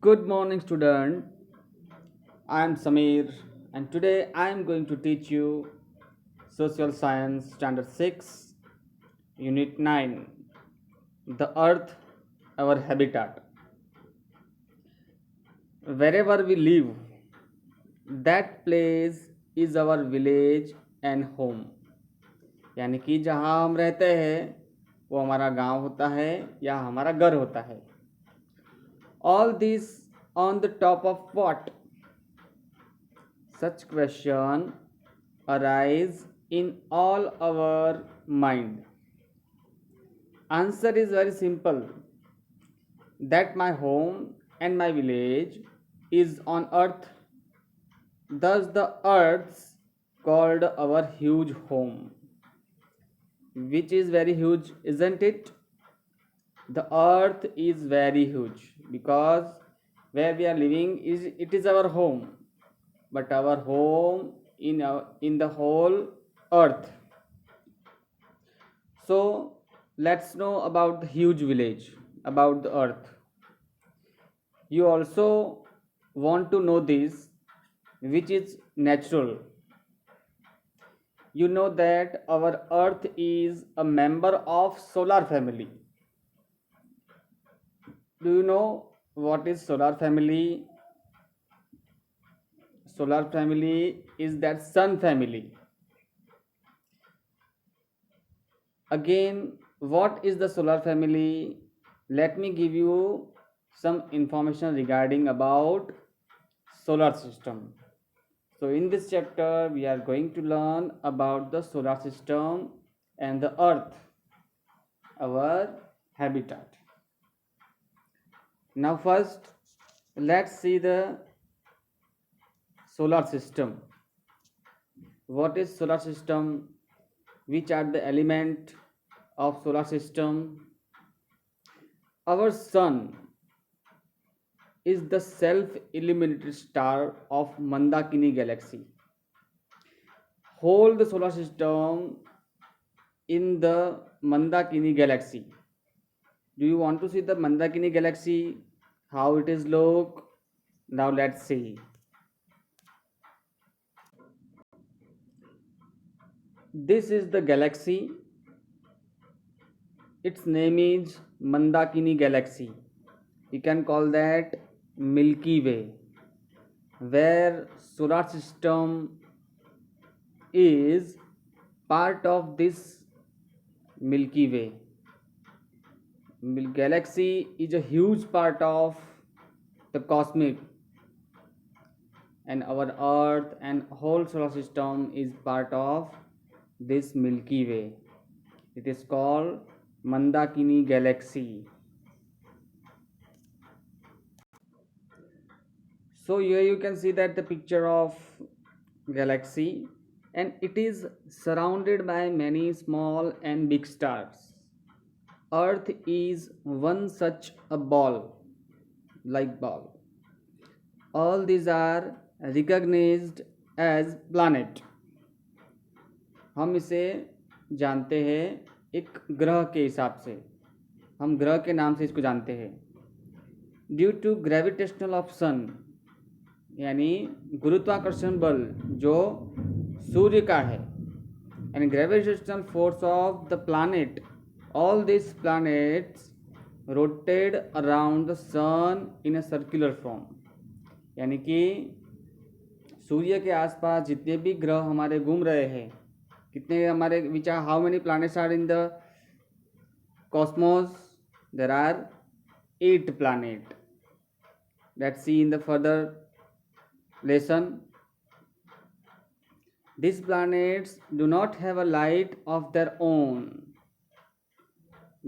Good morning, student. I am Samir, and today I am going to teach you Social Science Standard 6, Unit 9, The Earth, Our Habitat. Wherever we live, that place is our village and home. यानी कि जहाँ हम रहते हैं वो हमारा गांव होता है या हमारा घर होता है. All this on the top of what? Such question arise in all our mind. Answer is very simple, that my home and my village is on earth. Thus the earth's called our huge home, which is very huge, isn't it? The earth is very huge because where we are living is it is our home, but our home in the whole earth. So let's know about the huge village, about the earth. You also want to know this, which is natural. You know that our earth is a member of solar family. Do you know what is solar family? Solar family is that sun family. Again, what is the solar family? Let me give you some information regarding about solar system. So in this chapter we are going to learn about the solar system and the earth, our habitat. Now first let's see the solar system. What is solar system? Which are the element of solar system? Our sun is the self-illuminated star of Mandakini galaxy. Whole the solar system in the Mandakini galaxy. Do you want to see the Mandakini galaxy? How it is look? Now let's see. This is the galaxy. Its name is Mandakini galaxy. You can call that Milky Way, where solar system is part of this Milky Way. Galaxy is a huge part of the cosmic, and our earth and whole solar system is part of this Milky Way. It is called Mandakini galaxy. So here you can see that the picture of galaxy, and it is surrounded by many small and big stars. Earth is one such a ball, like ball. All these are recognized as planet. हम इसे जानते हैं एक ग्रह के हिसाब से, हम ग्रह के नाम से इसको जानते हैं. ड्यू टू ग्रेविटेशनल ऑफ सन, यानी गुरुत्वाकर्षण बल जो सूर्य का है, and gravitational force of the planet, all these planets rotate around the sun in a circular form. यानी कि सूर्य के आसपास जितने भी ग्रह हमारे घूम रहे हैं, कितने हमारे विचार, how many planets are in the cosmos? There are 8 planets. Let's see in the further lesson. These planets do not have a light of their own.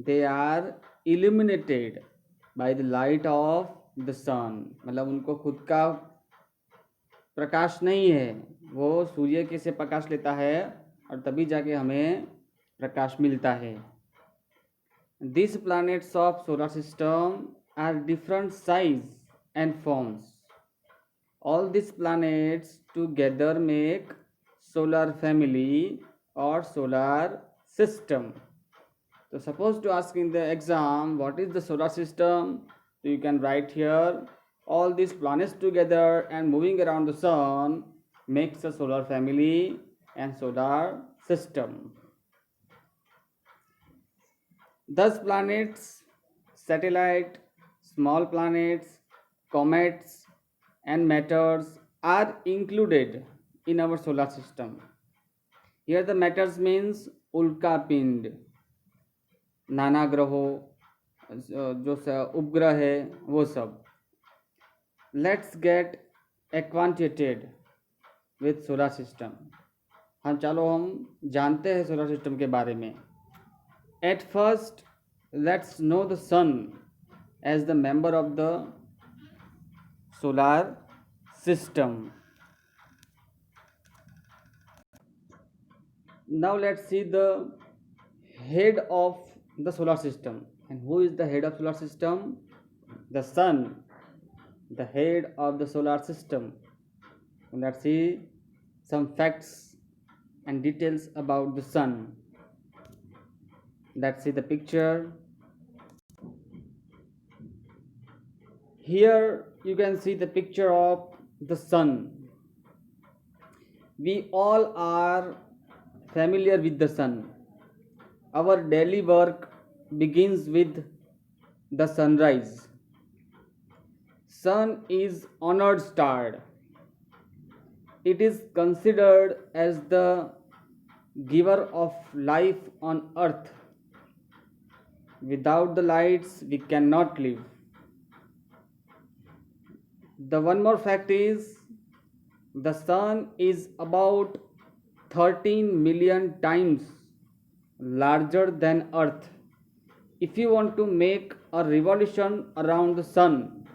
They are illuminated by the light of the sun. मतलब उनको खुद का प्रकाश नहीं है, वो सूर्य के से प्रकाश लेता है और तभी जाके हमें प्रकाश मिलता है. These planets of solar system are different size and forms. All these planets together make solar family or solar system. So suppose to ask in the exam what is the solar system, so you can write here All these planets together and moving around the sun makes a solar family and solar system. Thus, planets, satellite, small planets, comets, and meteors are included in our solar system. Here, the meteors means उल्का पिंड, नाना ग्रहों, जो उपग्रह है वो सब. Let's get acquainted with solar system. हम जानते हैं सोलर सिस्टम के बारे में. At first, let's know the sun as the member of the solar system. Now let's see the head of the solar system. And who is the head of solar system? The sun, the head of the solar system. And let's see some facts and details about the sun. Let's see the picture. Here you can see the picture of the sun. We all are familiar with the sun. Our daily work begins with the sunrise. Sun is honored star. It is considered as the giver of life on earth. Without the lights, we cannot live. The one more fact is the sun is about 13 million times larger than earth. If you want to make a revolution around the sun,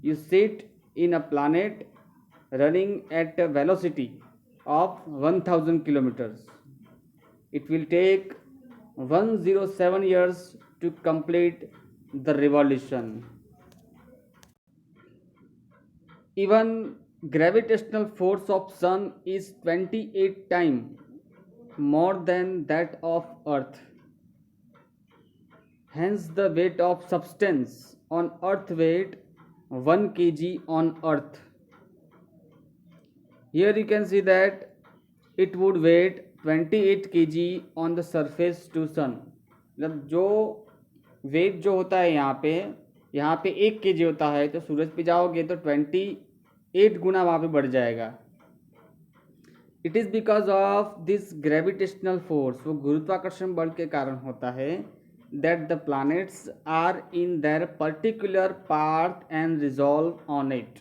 you sit in a planet running at a velocity of 1000 kilometers. It will take 107 years to complete the revolution. Even gravitational force of sun is 28 times more than that of earth. Hence the weight of substance on earth weight 1 kg on earth. Here you can see that it would weight 28 kg on the surface to sun. मतलब जो wait जो होता है यहाँ पे 1 kg होता है, तो सूरज पे जाओगे तो 28 गुना वहाँ पे बढ़ जाएगा. It is because of this gravitational force, वो गुरुत्वाकर्षण बल के कारण होता है, that the planets are in their particular path and रिजॉल्व on it.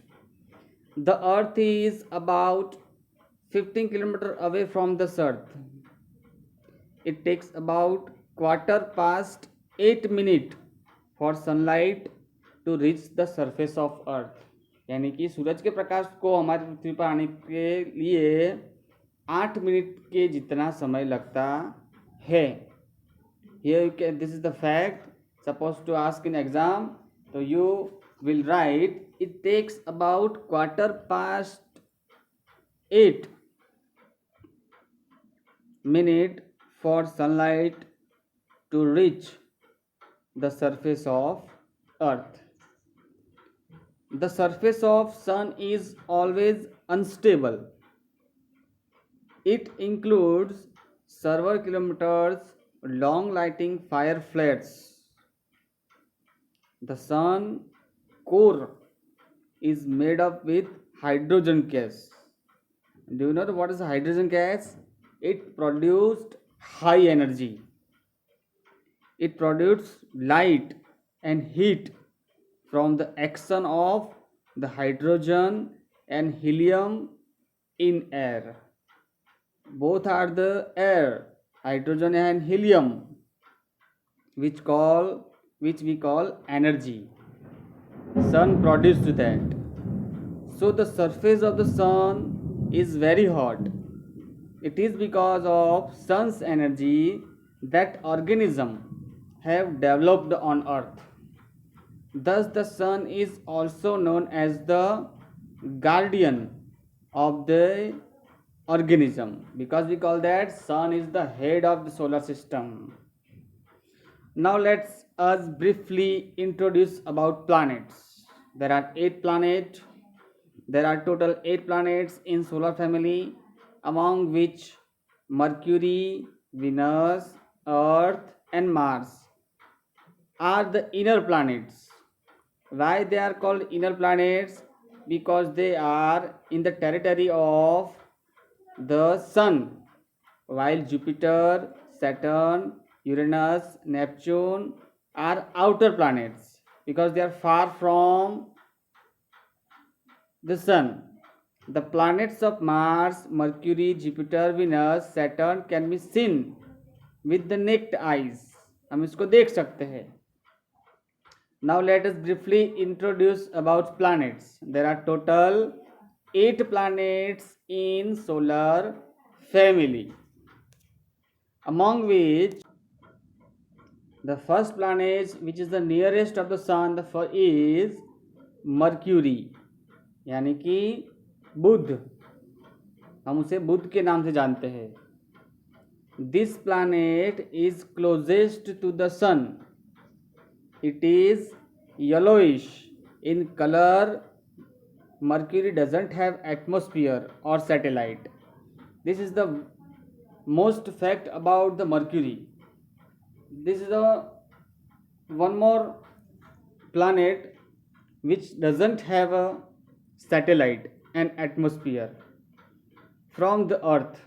The earth is about 15 kilometers away from the earth. It takes about 8:15 for sunlight to reach the surface of earth. यानी कि सूरज के प्रकाश को हमारी पृथ्वी पर आने के लिए 8 मिनट के जितना समय लगता है. Here you can, this is the fact. Supposed to ask in exam, so you will write it takes about 8:15 for sunlight to reach the surface of earth. The surface of sun is always unstable. It includes several kilometers long lighting fire flares. The sun core is made up with hydrogen gas. Do you know what is hydrogen gas? It produced high energy. It produces light and heat from the action of the hydrogen and helium in air. Both are the air, hydrogen and helium, which we call energy. Sun produced that. So the surface of the sun is very hot. It is because of sun's energy that organisms have developed on earth. Thus the sun is also known as the guardian of the organism, because we call that sun is the head of the solar system. Now let's us briefly introduce about planets. There are 8 planets. There are total 8 planets in solar family, among which Mercury, Venus, Earth, and Mars are the inner planets. Why they are called inner planets? Because they are in the territory of the Sun, while Jupiter, Saturn, Uranus, Neptune are outer planets because they are far from the Sun. The planets of Mars, Mercury, Jupiter, Venus, Saturn can be seen with the naked eyes. हम इसको देख सकते हैं. Now let us briefly introduce about planets. There are total 8 planets in solar family, among which the first planet, which is the nearest of the sun, is Mercury, यानी कि बुध. हम उसे बुध के नाम से जानते हैं. This planet is closest to the sun. It is yellowish in color. Mercury doesn't have atmosphere or satellite. This is the most fact about the Mercury. This is the one more planet which doesn't have a satellite and atmosphere. From the Earth,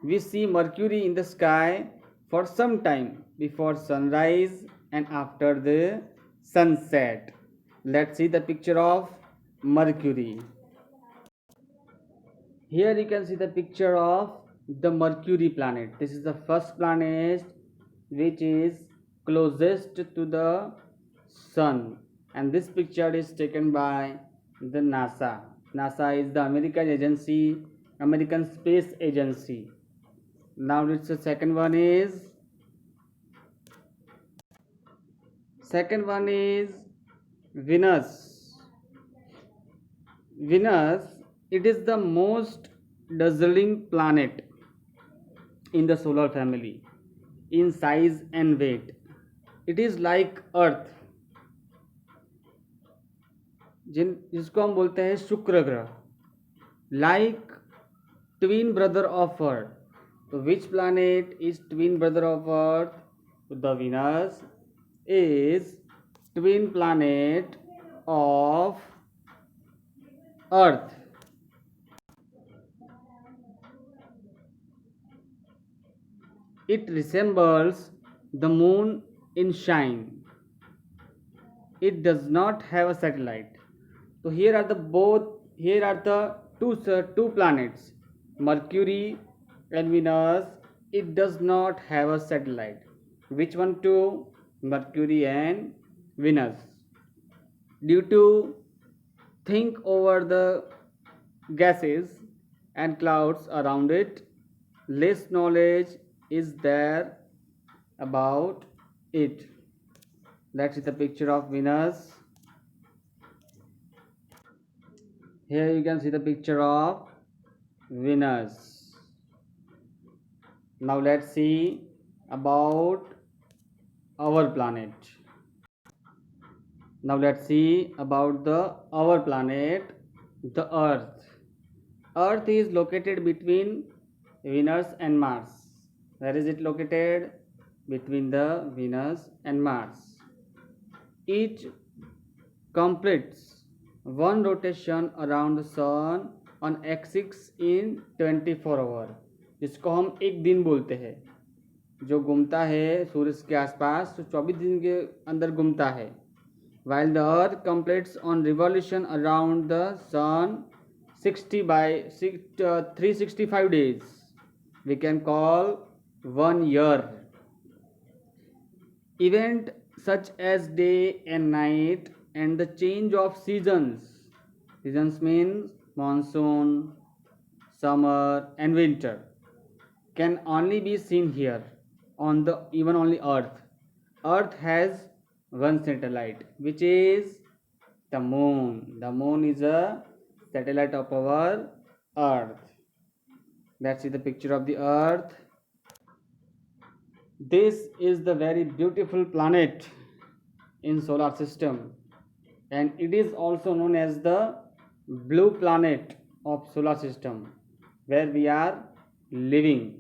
we see Mercury in the sky for some time before sunrise and after the sunset. Let's see the picture of Mercury. Here you can see the picture of the Mercury planet. This is the first planet which is closest to the sun, and this picture is taken by the NASA. NASA is the American Space Agency. Now it's the second one is Venus. Venus, it is the most dazzling planet in the solar family in size and weight. It is like Earth, जिसको हम बोलते हैं शुक्र ग्रह, like twin brother of Earth. So which planet is twin brother of Earth? The Venus is twin planet of Earth. It resembles the moon in shine. It does not have a satellite. So here are the two planets, Mercury and Venus. It does not have a satellite. Which one two? Mercury and Venus. Due to think over the gases and clouds around it, less knowledge is there about it. Let's see the picture of Venus. Here you can see the picture of Venus. Now let's see about our planet. Now let's see about our planet, the Earth. Earth is located between Venus and Mars. Where is it located? Between the Venus and Mars. Each completes one rotation around the sun on axis in 24 hours, जिसको हम एक दिन बोलते हैं. जो घूमता है सूर्य के आसपास तो 24 दिन के अंदर घूमता है. While the Earth completes on revolution around the sun 365 days, we can call 1 year. Event such as day and night and the change of seasons means monsoon, summer and winter, can only be seen here on the only Earth. Earth has one satellite, which is the moon. The moon is a satellite of our Earth. Let's see the picture of the Earth. This is the very beautiful planet in solar system. and it is also known as the blue planet of solar system where we are living.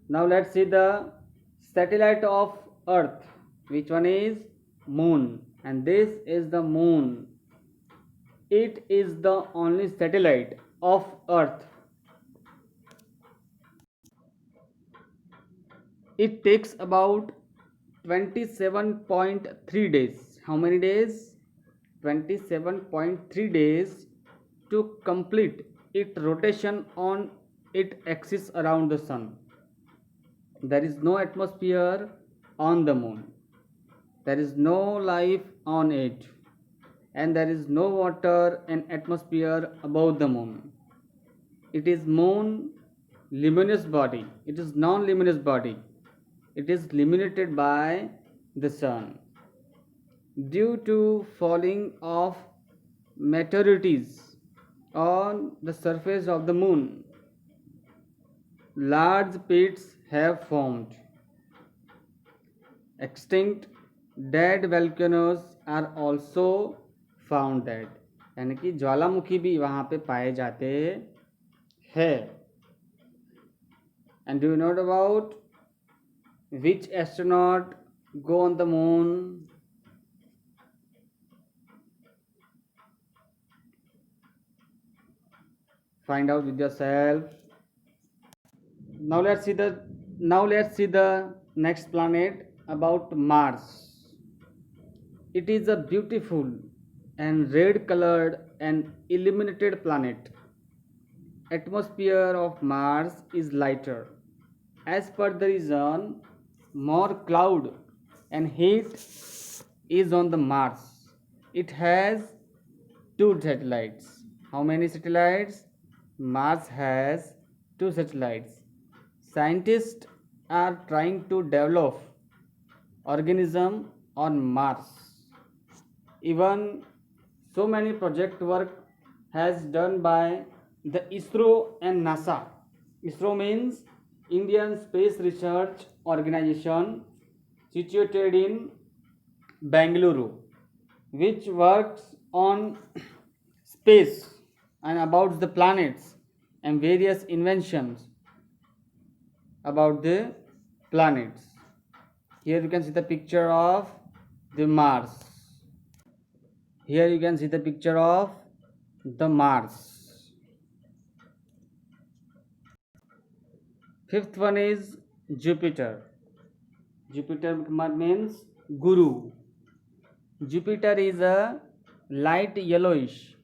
Now let's see the satellite of Earth. Which one is Moon? And this is the Moon. It is the only satellite of Earth. It takes about 27.3 days. How many days? 27.3 days to complete its rotation on its axis around the sun. There is no atmosphere on the moon. There is no life on it. And there is no water and atmosphere above the moon. It is moon luminous body. It is non-luminous body. It is illuminated by the sun. Due to falling of meteorites on the surface of the moon, large pits have formed. Extinct dead volcanoes are also found dead. यानी कि ज्वालामुखी भी वहाँ पे पाए जाते हैं. And do you know about which astronaut go on the moon? Find out with yourself. Now let's see the next planet about Mars. It is a beautiful and red colored and illuminated planet. Atmosphere of Mars is lighter. As per the reason, more cloud and heat is on the Mars. It has 2 satellites. How many satellites? Mars has 2 satellites. Scientists are trying to develop organism on Mars. Even so many project work has done by the ISRO and NASA. ISRO means Indian Space Research Organization, situated in Bengaluru, which works on space and about the planets and various inventions about the planets. Here you can see the picture of the Mars. Here you can see the picture of the Mars. Fifth one is Jupiter. Jupiter means Guru. Jupiter is a light yellowish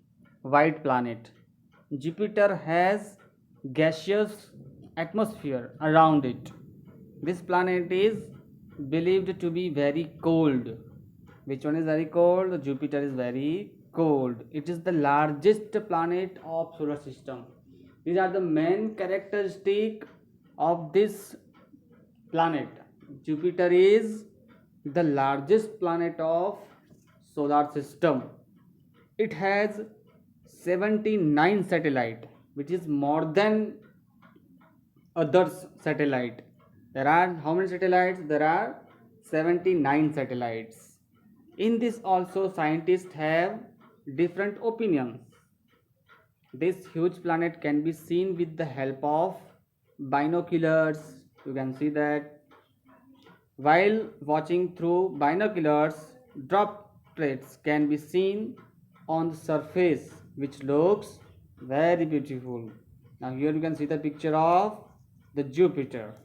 white planet. Jupiter has gaseous atmosphere around it. This planet is believed to be very cold. Which one is very cold? Jupiter is very cold. It is the largest planet of solar system. These are the main characteristic of this planet. Jupiter is the largest planet of solar system. It has 79 satellite, which is more than others satellite. There are how many satellites? There are 79 satellites. In this also scientists have different opinions. This huge planet can be seen with the help of binoculars. You can see that while watching through binoculars, droplets can be seen on the surface, which looks very beautiful. Now here you can see the picture of the Jupiter.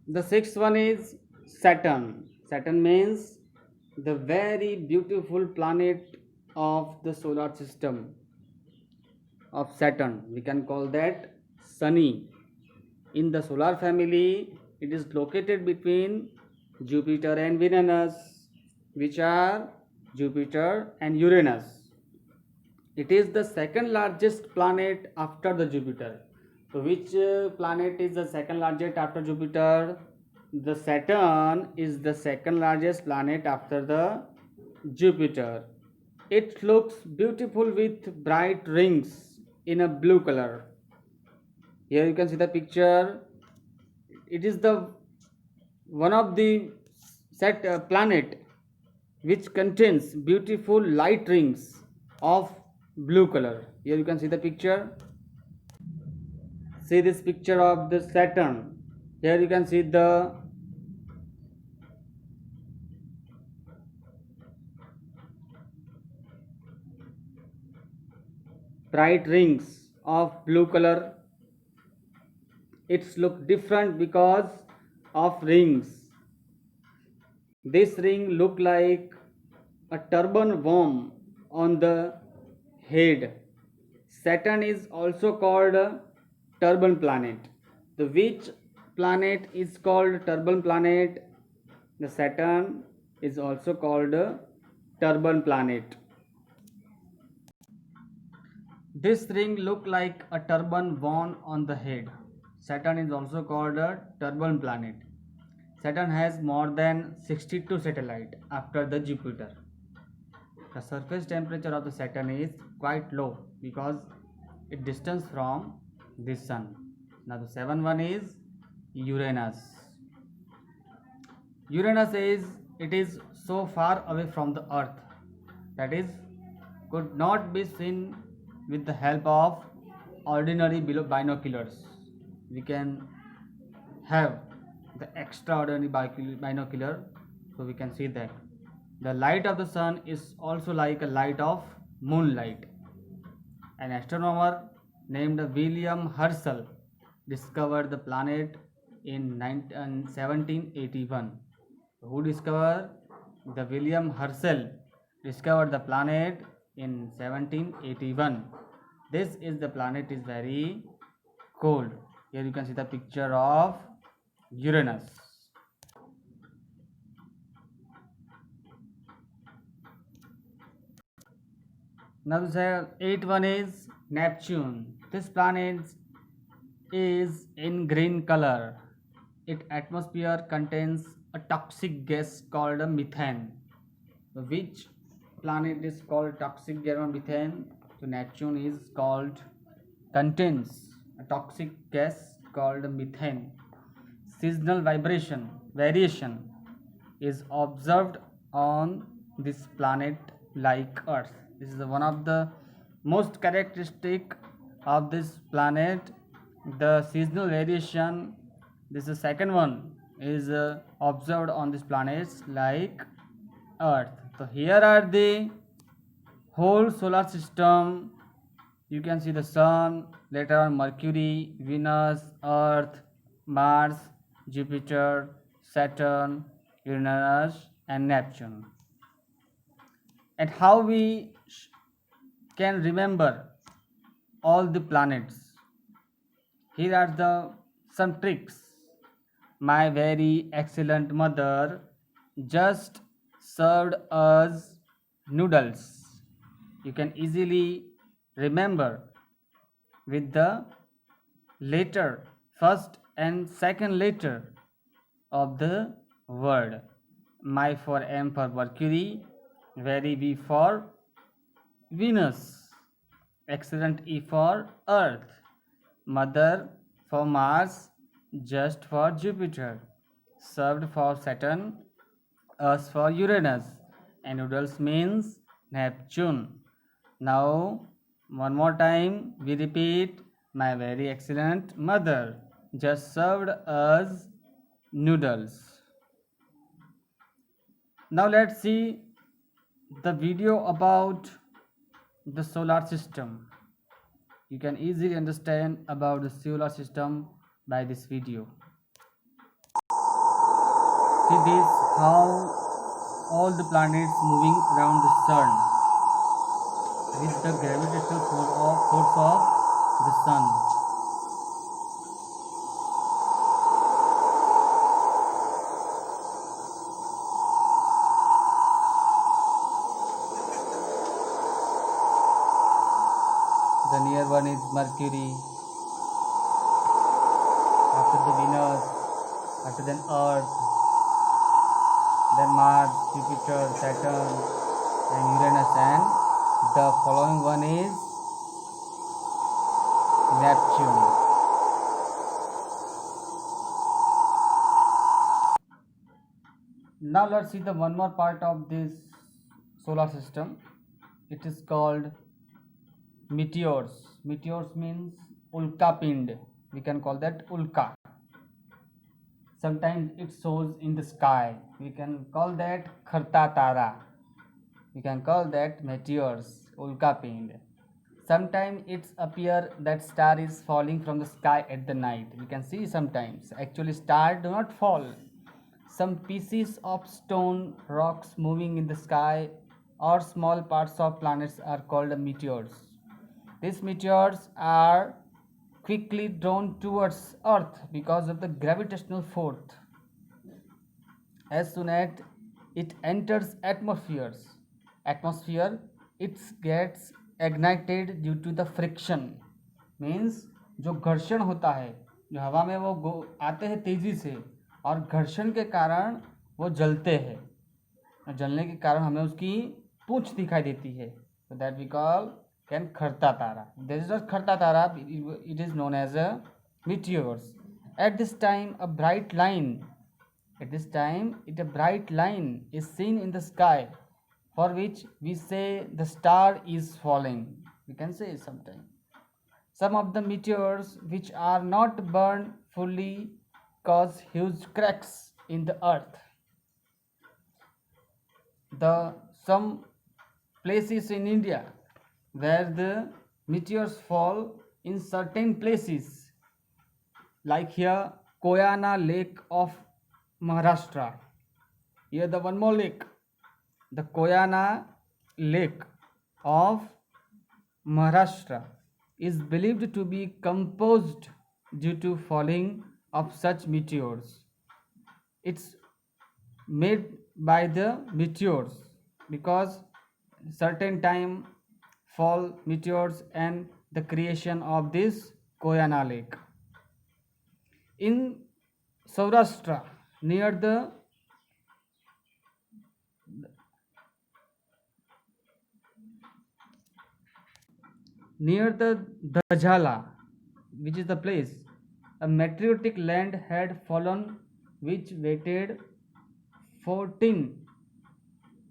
The sixth one is Saturn. Saturn means the very beautiful planet of the solar system of Saturn. We can call that sunny. In the solar family, it is located between Jupiter and Venus, which are Jupiter and Uranus. It is the second largest planet after the Jupiter. So which planet is the second largest after Jupiter? The Saturn is the second largest planet after the Jupiter. It looks beautiful with bright rings in a blue color. Here you can see the picture. It is the one of the set planet which contains beautiful light rings of blue color. Here you can see the picture. See this picture of the Saturn. Here you can see the bright rings of blue color. It's look different because of rings. This ring look like a turban worm on the head. Saturn is also called a turban planet. The which planet is called turban planet? The Saturn is also called a turban planet. This ring look like a turban worn on the head. Saturn is also called a turban planet. Saturn has more than 62 satellites after the Jupiter. The surface temperature of the Saturn is quite low because it distance from the sun. Now the seventh one is Uranus. Uranus is so far away from the Earth that is could not be seen with the help of ordinary binoculars. We can have the extraordinary binocular, so we can see that the light of the sun is also like a light of moonlight. An astronomer named William Herschel discovered the planet in 1781. Who discovered? The William Herschel discovered the planet in 1781. This is the planet is very cold. Here you can see the picture of Uranus. Now the eighth one is Neptune. This planet is in green color. Its atmosphere contains a toxic gas called methane. Which planet is called toxic gas methane? So Neptune is called contains a toxic gas called methane. Seasonal variation is observed on this planet like Earth. This is one of the most characteristic of this planet, the seasonal variation. This is the second one is observed on these planets like Earth. So here are the whole solar system. You can see the sun, later on Mercury, Venus, Earth, Mars, Jupiter, Saturn, Uranus and Neptune. And how we can remember all the planets. Here are some tricks. My very excellent mother just served us noodles. You can easily remember with the letter, first and second letter of the word. My for M for Mercury, very V for Venus, excellent E for Earth, mother for Mars, just for Jupiter, served for Saturn, us for Uranus, and noodles means Neptune. Now one more time we repeat, my very excellent mother just served us noodles. Now let's see the video about the solar system. You can easily understand about the solar system by this video. See this, how all the planets moving around the sun with the gravitational force of the sun. The near one is Mercury, after the Venus, after then Earth, then Mars, Jupiter, Saturn, and Uranus and The following one is Neptune. Now let's see the one more part of this solar system. It is called meteors. Meteors means ulka pind. We can call that ulka. Sometimes it shows in the sky. We can call that kharta tara. We can call that meteors, ulka pind. Sometimes it's appear that star is falling from the sky at the night. We can see sometimes. Actually, star do not fall. Some pieces of stone, rocks moving in the sky, or small parts of planets are called meteors. These meteors are quickly drawn towards Earth because of the gravitational force. As soon as it enters atmosphere, it gets ignited due to the friction. Means जो घर्षण होता है, जो हवा में वो आते हैं तेज़ी से, और घर्षण के कारण वो जलते हैं. जलने के कारण हमें उसकी पूंछ दिखाई देती है. So that we call can खरता Tara. This is not खरता Tara. It is known as a meteors. At this time, a bright line is seen in the sky, for which we say the star is falling. We can say sometime. Some of the meteors which are not burned fully cause huge cracks in the earth. Some places in India where the meteors fall in certain places, like here Koyana Lake of Maharashtra. Here the one more lake, the Koyana Lake of Maharashtra, is believed to be composed due to falling of such meteors. It's made by the meteors because certain time fall meteors and the creation of this Koyana Lake. In Saurashtra, near the Dajala, which is the place, a meteoritic land had fallen which weighted 14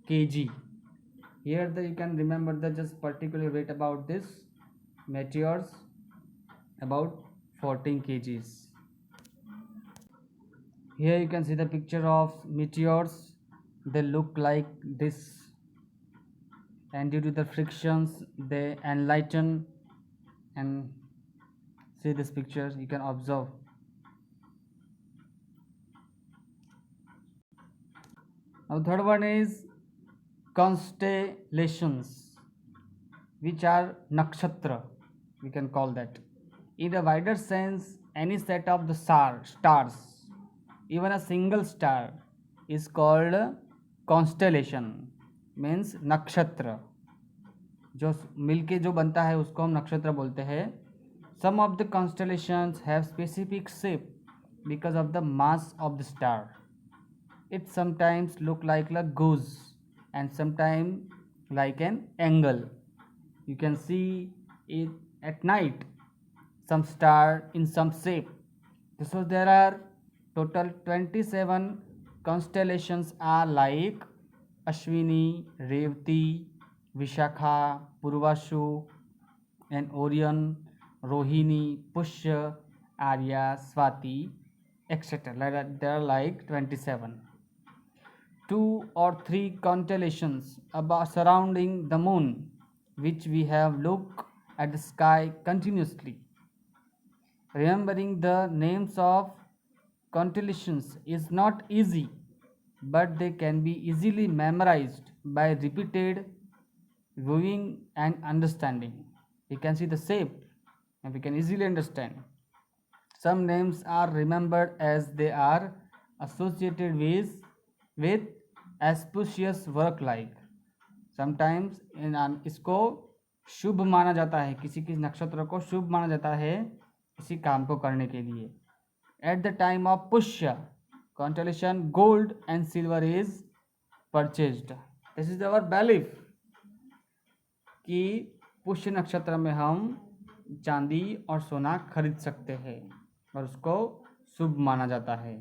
kg. Here you can remember the just particular weight about this meteors, about 14 kgs. Here you can see the picture of meteors. They look like this, and due to the frictions they enlighten. And see this picture, you can observe. Now third one is constellations, which are nakshatra, we can call that. In a wider sense, any set of the stars, even a single star, is called constellation. Means nakshatra. जो मिलके जो बनता है उसको हम नक्षत्र बोलते हैं. Some of the constellations have specific shape because of the mass of the star. It sometimes look like a goose and sometimes like an angle. You can see it at night, some star in some shape. So there are total 27 constellations are like Ashwini, Revati, Vishakha, Purvashu, and Orion, Rohini, Pushya, Arya, Swati, etc. There are like 27. 2 or 3 constellations about surrounding the moon, which we have looked at the sky continuously. Remembering the names of constellations is not easy, but they can be easily memorized by repeated viewing and understanding. We can see the shape and we can easily understand. Some names are remembered as they are associated with auspicious work like. Sometimes इसको शुभ माना जाता है, किसी किसी नक्षत्र को शुभ माना जाता है किसी काम को करने के लिए. At the time of Pushya constellation, gold and silver is purchased. This is our belief कि पुष्य नक्षत्र में हम चांदी और सोना खरीद सकते हैं और उसको शुभ माना जाता है।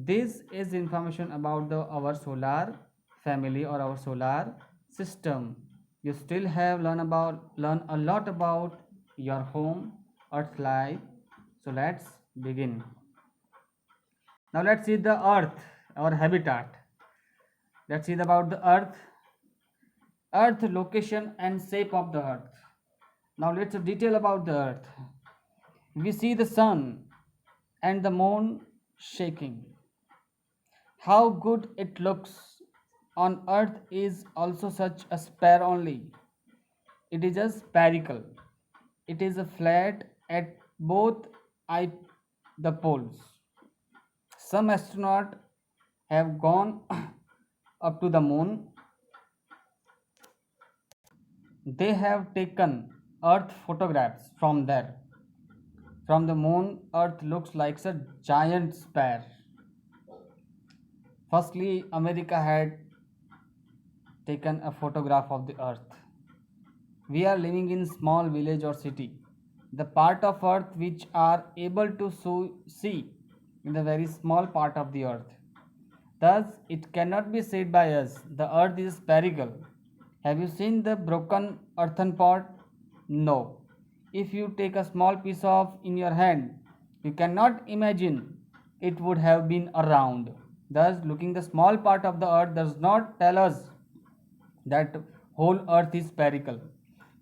This is information about the our solar family और our solar system. You still have learn a lot about your home, Earth life. So let's begin. Now let's see the Earth, our habitat. Let's see about the Earth location and shape of the Earth. Now let's detail about the Earth. We see the sun and the moon shaking. How good it looks on Earth is also such a sphere only. It is a spherical. It is a flat at both eye the poles. Some astronauts have gone up to the moon. They have taken Earth photographs from there. From the moon, Earth looks like a giant sphere. Firstly, America had taken a photograph of the Earth. We are living in small village or city. The part of Earth which are able to see in the very small part of the Earth. Thus, it cannot be said by us, the Earth is spherical. Have you seen the broken earthen pot? No. If you take a small piece of in your hand, you cannot imagine it would have been around. Thus, looking the small part of the Earth does not tell us that whole Earth is spherical.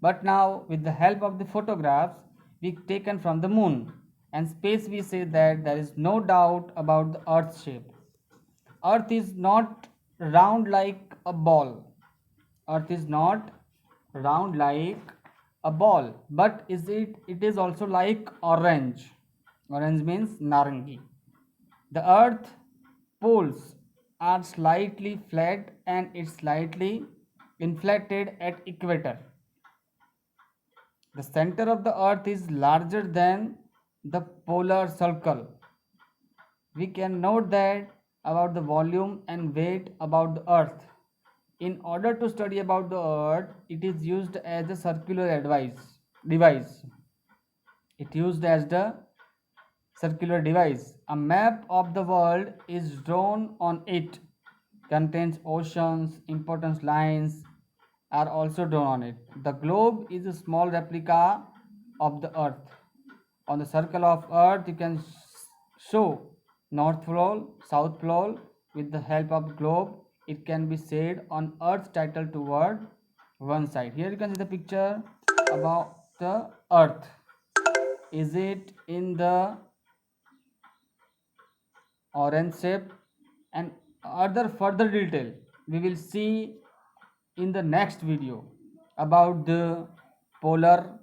But now, with the help of the photographs we taken from the moon and space, we say that there is no doubt about the Earth's shape. Earth is not round like a ball. Earth is not round like a ball, but it is also like orange. Orange means narangi. The Earth poles are slightly flat and it's slightly inflated at equator. The center of the Earth is larger than the polar circle. We can note that about the volume and weight about the Earth. In order to study about the Earth, it is used as a circular device. It used as the circular device. A map of the world is drawn on it. Contains oceans, important lines are also drawn on it. The globe is a small replica of the Earth. On the circle of Earth, you can show North Pole, South Pole with the help of globe. It can be said on Earth's title toward one side. Here you can see the picture about the Earth. Is it in the orange shape? And other further detail we will see in the next video about the polar,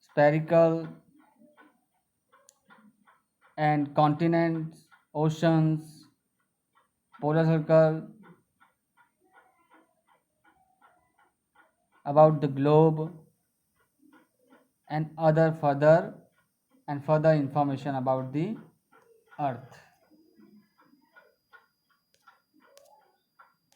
spherical and continents, oceans, polar circle, about the globe and other further information about the Earth.